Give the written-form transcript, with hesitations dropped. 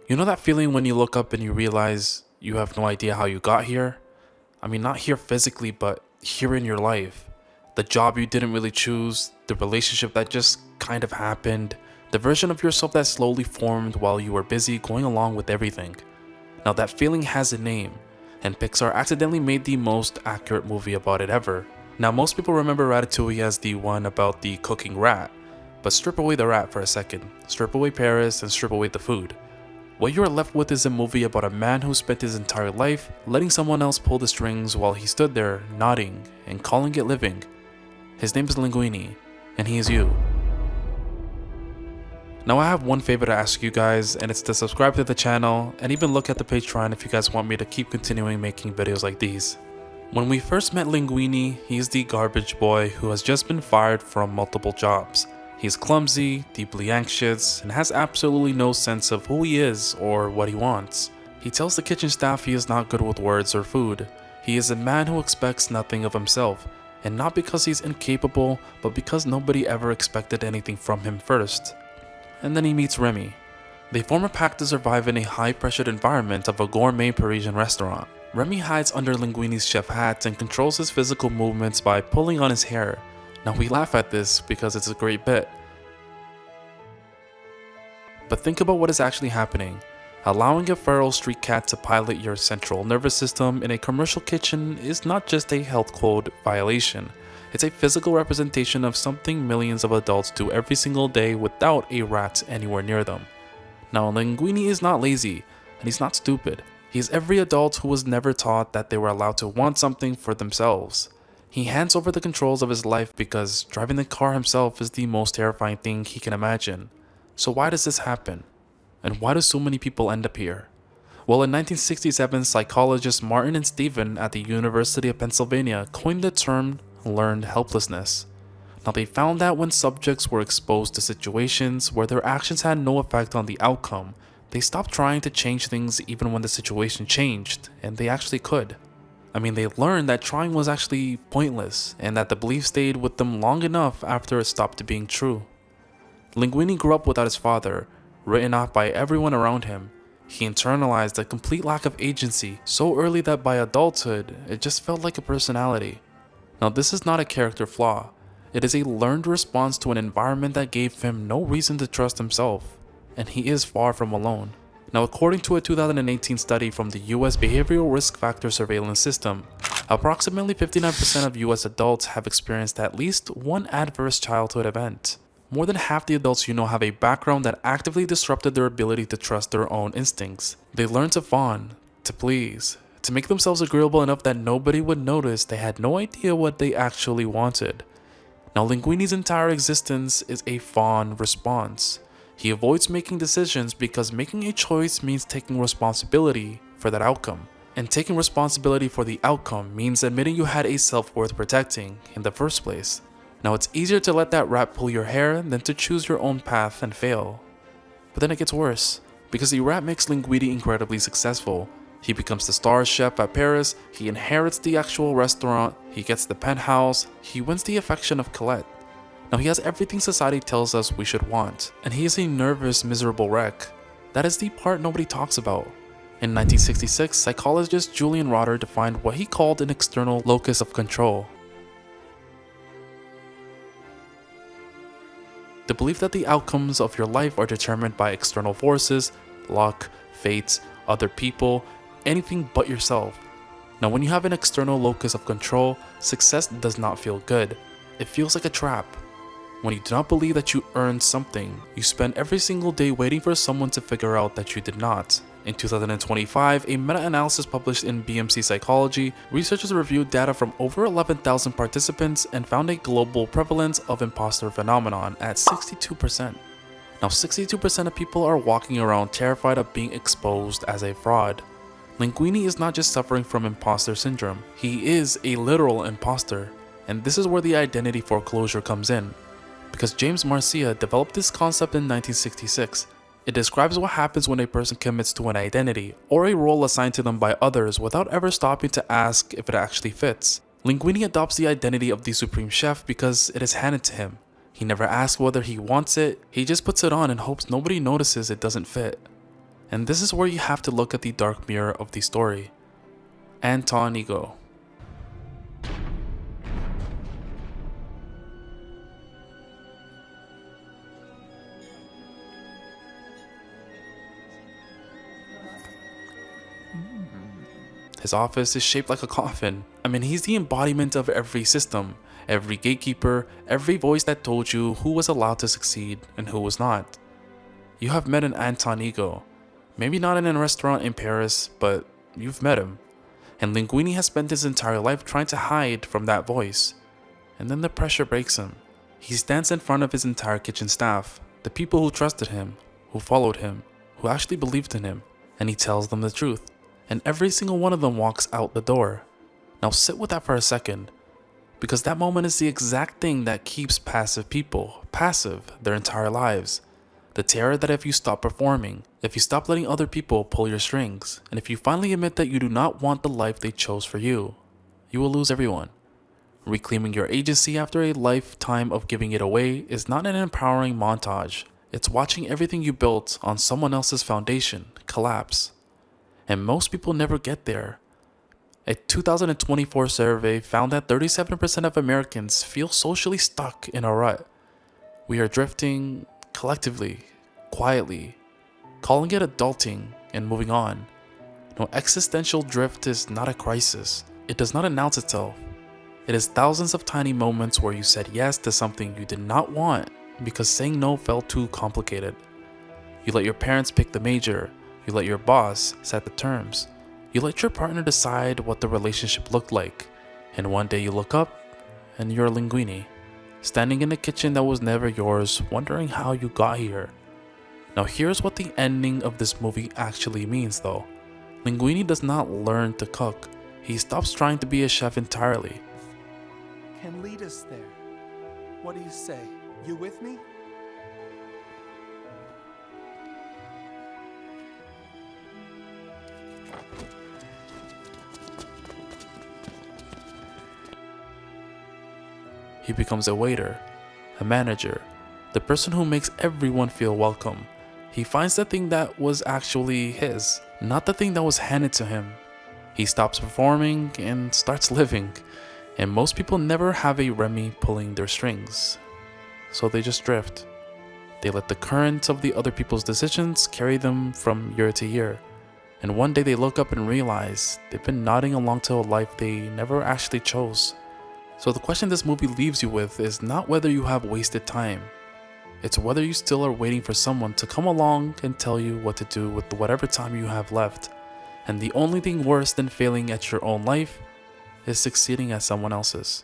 You know that feeling when you look up and you realize you have no idea how you got here? I mean, not here physically, but here in your life. The job you didn't really choose, the relationship that just kind of happened, the version of yourself that slowly formed while you were busy going along with everything. Now that feeling has a name, and Pixar accidentally made the most accurate movie about it ever. Now most people remember Ratatouille as the one about the cooking rat, but strip away the rat for a second, strip away Paris, and strip away the food. What you are left with is a movie about a man who spent his entire life letting someone else pull the strings while he stood there nodding and calling it living. His name is Linguini, and he is you. Now I have one favor to ask you guys, and it's to subscribe to the channel and even look at the Patreon if you guys want me to keep continuing making videos like these. When we first met Linguini, he's the garbage boy who has just been fired from multiple jobs. He's clumsy, deeply anxious, and has absolutely no sense of who he is or what he wants. He tells the kitchen staff he is not good with words or food. He is a man who expects nothing of himself, and not because he's incapable, but because nobody ever expected anything from him first. And then he meets Remy. They form a pact to survive in a high-pressured environment of a gourmet Parisian restaurant. Remy hides under Linguini's chef hat and controls his physical movements by pulling on his hair. Now we laugh at this because it's a great bit. But think about what is actually happening. Allowing a feral street cat to pilot your central nervous system in a commercial kitchen is not just a health code violation. It's a physical representation of something millions of adults do every single day without a rat anywhere near them. Now Linguini is not lazy, and he's not stupid. He's every adult who was never taught that they were allowed to want something for themselves. He hands over the controls of his life because driving the car himself is the most terrifying thing he can imagine. So why does this happen? And why do so many people end up here? Well, in 1967, psychologists Martin and Stephen at the University of Pennsylvania coined the term learned helplessness. Now they found that when subjects were exposed to situations where their actions had no effect on the outcome, they stopped trying to change things even when the situation changed, and they actually could. I mean, they learned that trying was actually pointless, and that the belief stayed with them long enough after it stopped being true. Linguini grew up without his father, written off by everyone around him. He internalized a complete lack of agency so early that by adulthood, it just felt like a personality. Now this is not a character flaw. It is a learned response to an environment that gave him no reason to trust himself, and he is far from alone. Now according to a 2018 study from the US Behavioral Risk Factor Surveillance System, approximately 59% of US adults have experienced at least one adverse childhood event. More than half the adults you know have a background that actively disrupted their ability to trust their own instincts. They learned to fawn, to please, to make themselves agreeable enough that nobody would notice they had no idea what they actually wanted. Now Linguini's entire existence is a fawn response. He avoids making decisions because making a choice means taking responsibility for that outcome. And taking responsibility for the outcome means admitting you had a self-worth protecting in the first place. Now it's easier to let that rat pull your hair than to choose your own path and fail. But then it gets worse, because the rat makes Linguini incredibly successful. He becomes the star chef at Paris, he inherits the actual restaurant, he gets the penthouse, he wins the affection of Colette. Now he has everything society tells us we should want, and he is a nervous, miserable wreck. That is the part nobody talks about. In 1966, psychologist Julian Rotter defined what he called an external locus of control. The belief that the outcomes of your life are determined by external forces, luck, fate, other people, anything but yourself. Now when you have an external locus of control, success does not feel good. It feels like a trap. When you do not believe that you earned something, you spend every single day waiting for someone to figure out that you did not. In 2025, a meta-analysis published in BMC Psychology, researchers reviewed data from over 11,000 participants and found a global prevalence of imposter phenomenon at 62%. Now 62% of people are walking around terrified of being exposed as a fraud. Linguini is not just suffering from imposter syndrome, he is a literal imposter. And this is where the identity foreclosure comes in. Because James Marcia developed this concept in 1966. It describes what happens when a person commits to an identity or a role assigned to them by others without ever stopping to ask if it actually fits. Linguini adopts the identity of the supreme chef because it is handed to him. He never asks whether he wants it, he just puts it on and hopes nobody notices it doesn't fit. And this is where you have to look at the dark mirror of the story. Anton Ego. His office is shaped like a coffin. I mean, he's the embodiment of every system, every gatekeeper, every voice that told you who was allowed to succeed and who was not. You have met an Anton Ego. Maybe not in a restaurant in Paris, but you've met him. And Linguini has spent his entire life trying to hide from that voice. And then the pressure breaks him. He stands in front of his entire kitchen staff, the people who trusted him, who followed him, who actually believed in him, and he tells them the truth. And every single one of them walks out the door. Now sit with that for a second, because that moment is the exact thing that keeps passive people passive their entire lives. The terror that if you stop performing, if you stop letting other people pull your strings, and if you finally admit that you do not want the life they chose for you, you will lose everyone. Reclaiming your agency after a lifetime of giving it away is not an empowering montage. It's watching everything you built on someone else's foundation collapse. And most people never get there. A 2024 survey found that 37% of Americans feel socially stuck in a rut. We are drifting collectively, quietly, calling it adulting and moving on. No, existential drift is not a crisis. It does not announce itself. It is thousands of tiny moments where you said yes to something you did not want because saying no felt too complicated. You let your parents pick the major. You let your boss set the terms. You let your partner decide what the relationship looked like. And one day you look up and you're Linguini, standing in the kitchen that was never yours, wondering how you got here. Now here's what the ending of this movie actually means though. Linguini does not learn to cook. He stops trying to be a chef entirely. Can lead us there. What do you say? You with me? He becomes a waiter, a manager, the person who makes everyone feel welcome. He finds the thing that was actually his, not the thing that was handed to him. He stops performing and starts living. And most people never have a Remy pulling their strings. So they just drift. They let the current of the other people's decisions carry them from year to year. And one day they look up and realize they've been nodding along to a life they never actually chose. So the question this movie leaves you with is not whether you have wasted time. It's whether you still are waiting for someone to come along and tell you what to do with whatever time you have left. And the only thing worse than failing at your own life is succeeding at someone else's.